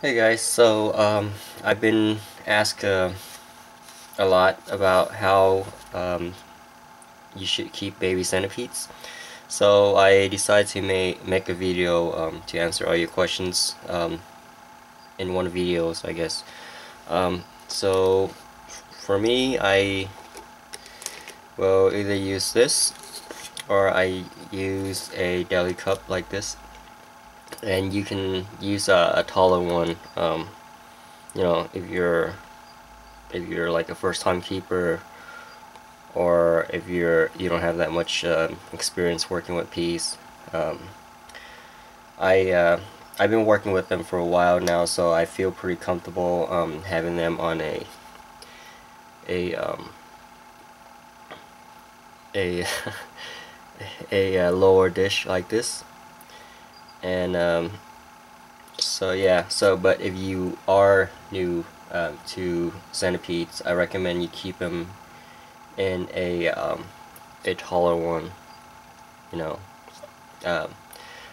Hey guys, I've been asked a lot about how you should keep baby centipedes. So I decided to make a video to answer all your questions in one video, so I guess. So for me, I will either use this or I use a deli cup like this, and you can use a taller one. You know, if you're like a first-time keeper, or if you don't have that much experience working with peas. Um, I've been working with them for a while now, so I feel pretty comfortable having them on a a a lower dish like this. And so yeah, but if you are new to centipedes, I recommend you keep them in a taller one, you know. Um,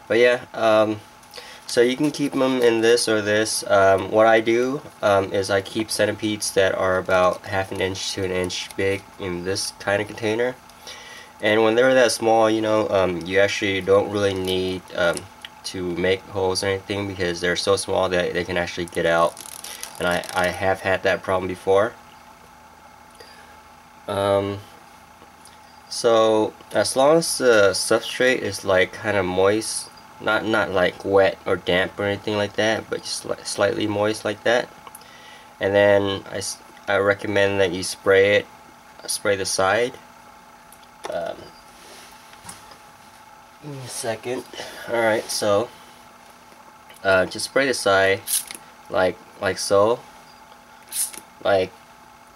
but yeah, so you can keep them in this or this. What I do is I keep centipedes that are about half an inch to an inch big in this kind of container. And when they're that small, you actually don't really need to make holes or anything, because they're so small that they can actually get out. And I have had that problem before. So as long as the substrate is like kind of moist, not like wet or damp or anything like that, but just slightly moist like that, and then I recommend that you spray the side. Give me a second. Alright, so just spray the side like so, like,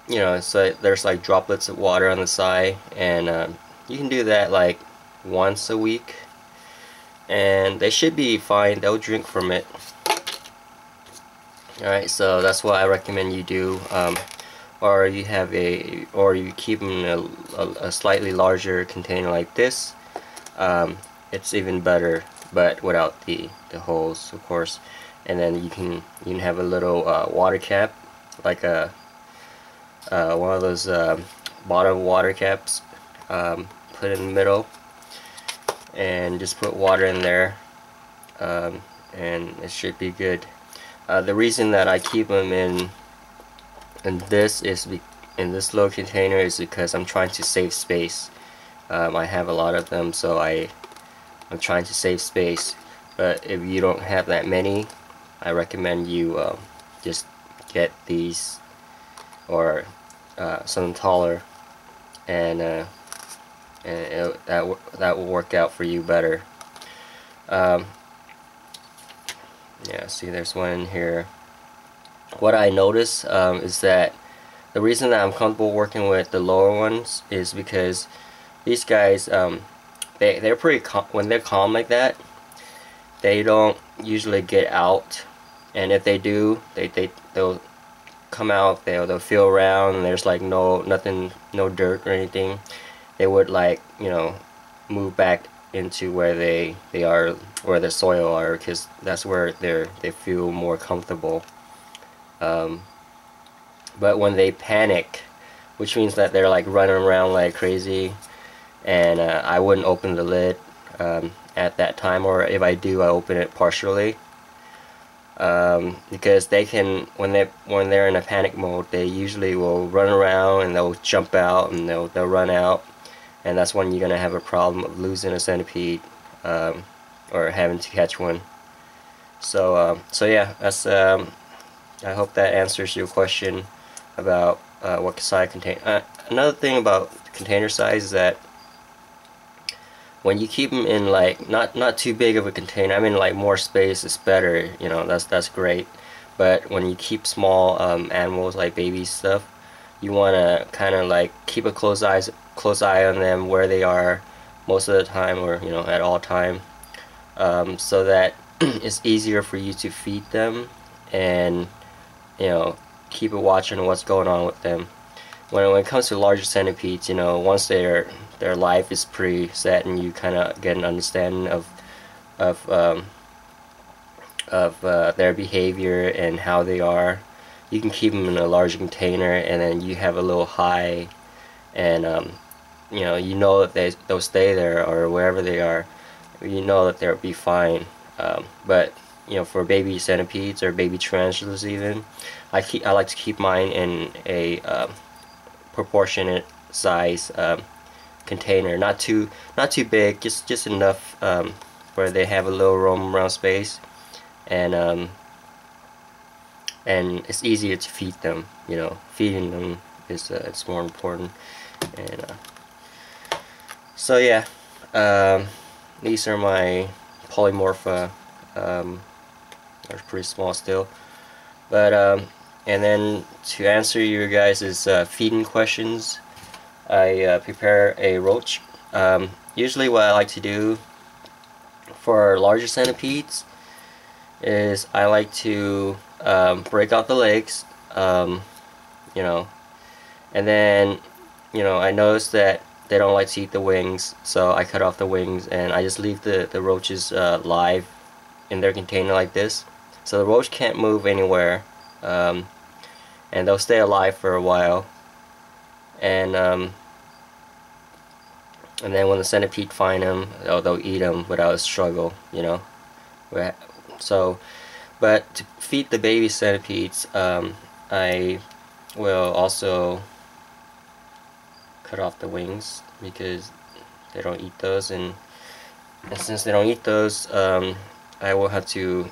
so there's like droplets of water on the side, and you can do that like once a week, and they should be fine. They'll drink from it. Alright, so that's what I recommend you do. Or you keep them in a slightly larger container like this. It's even better, but without the holes, of course. And then you can have a little water cap, like a one of those bottle water caps. Put in the middle, and just put water in there, and it should be good. The reason that I keep them in this in this little container is because I'm trying to save space. I have a lot of them, so I'm trying to save space. But if you don't have that many, I recommend you just get these, or something taller, and that will work out for you better. Yeah, see, there's one in here. What I notice is that the reason that I'm comfortable working with the lower ones is because these guys, they're pretty when they're calm like that, they don't usually get out, and if they do, they'll come out, they'll feel around, and there's like nothing, no dirt or anything. They would, like, move back into where they are, where the soil are, because that's where they feel more comfortable. But when they panic, which means that they're like running around like crazy, and I wouldn't open the lid at that time, or if I do, I open it partially, because they can, when they're in a panic mode, they usually will run around, and they'll jump out, and they'll run out, and that's when you're gonna have a problem of losing a centipede, or having to catch one. So yeah, that's I hope that answers your question about what size container. Another thing about container size is that when you keep them in like not too big of a container, I mean, like, more space is better. That's great. But when you keep small animals, like baby stuff, you want to kind of like keep a close eye on them, where they are most of the time, or at all time, so that it's easier for you to feed them, and keep a watch on what's going on with them. When it comes to larger centipedes, once their life is pretty set, and you kind of get an understanding of of their behavior and how they are. You can keep them in a large container, and then you have a little high, and you know that they'll stay there, or wherever they are, you know that they'll be fine. But for baby centipedes or baby tarantulas, even, I like to keep mine in a proportionate size container, not too big, just enough where they have a little roam around space, and it's easier to feed them. Feeding them is it's more important. And so yeah, these are my polymorpha. They're pretty small still, but and then to answer your guys' feeding questions, I prepare a roach. Usually what I like to do for larger centipedes is I like to break out the legs, and then I notice that they don't like to eat the wings, so I cut off the wings and I just leave the roaches live in their container like this, so the roach can't move anywhere, and they'll stay alive for a while, and then when the centipede find them, they'll eat them without a struggle, So, but to feed the baby centipedes, I will also cut off the wings because they don't eat those, and since they don't eat those, I will have to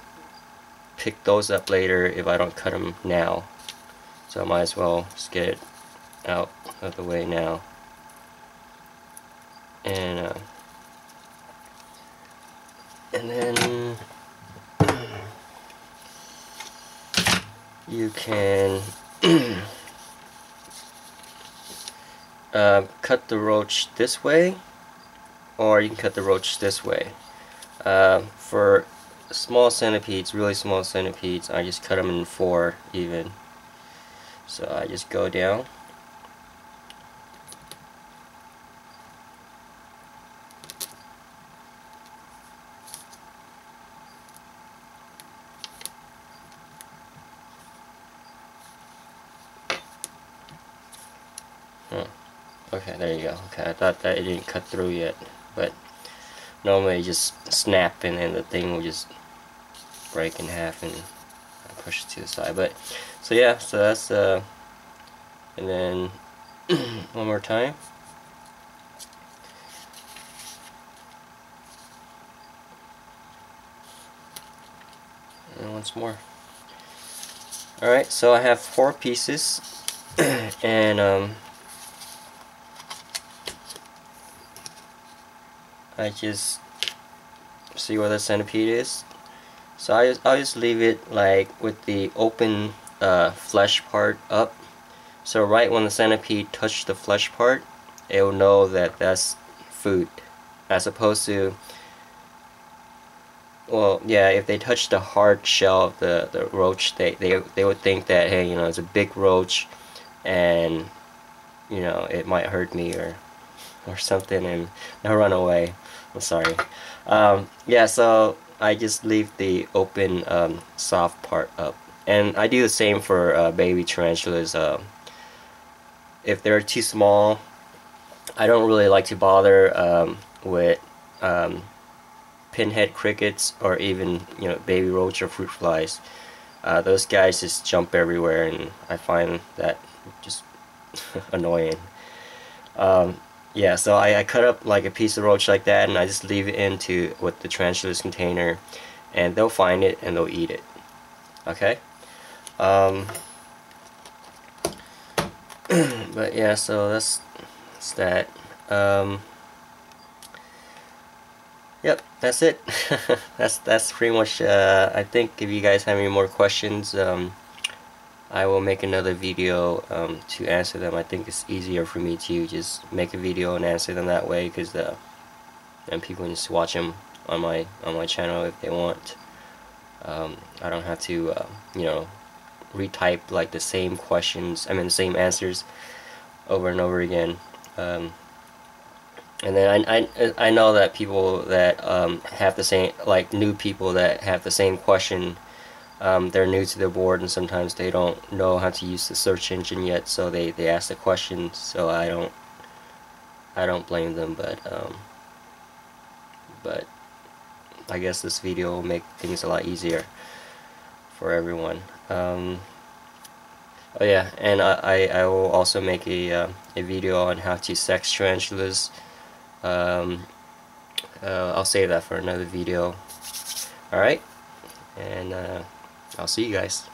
pick those up later if I don't cut them now. So I might as well just get it out of the way now. And then you can cut the roach this way, or you can cut the roach this way. For small centipedes, really small centipedes, I just cut them in 4 even. So I just go down. Okay, there you go. Okay, I thought that it didn't cut through yet, but normally you just snap and then the thing will just break in half and push it to the side. But so yeah, so that's and then one more time. And once more. Alright, so I have 4 pieces and I just see where the centipede is. So I'll just leave it like with the open flesh part up. So right when the centipede touches the flesh part, it will know that that's food. As opposed to, well, yeah, if they touch the hard shell of the roach, they would think that, hey, it's a big roach, and it might hurt me or something, and they'll run away. I'm sorry. Yeah, so I just leave the open soft part up, and I do the same for baby tarantulas. If they're too small, I don't really like to bother with pinhead crickets or even baby roach or fruit flies. Those guys just jump everywhere, and I find that just annoying. Yeah, so I cut up like a piece of roach like that, and I just leave it with the tarantula's container, and they'll find it and they'll eat it. Okay. But yeah, so that's that. Yep, that's it. that's pretty much. I think if you guys have any more questions, I will make another video to answer them. I think it's easier for me to just make a video and answer them that way, because then people can just watch them on my channel if they want. I don't have to retype like the same questions, the same answers over and over again. And then I know that people that have the same, like new people that have the same question, they're new to the board and sometimes they don't know how to use the search engine yet, so they ask the question. So I don't blame them, but I guess this video will make things a lot easier for everyone. Oh yeah, and I will also make a video on how to sex tarantulas. Um, I'll save that for another video. Alright, and I'll see you guys.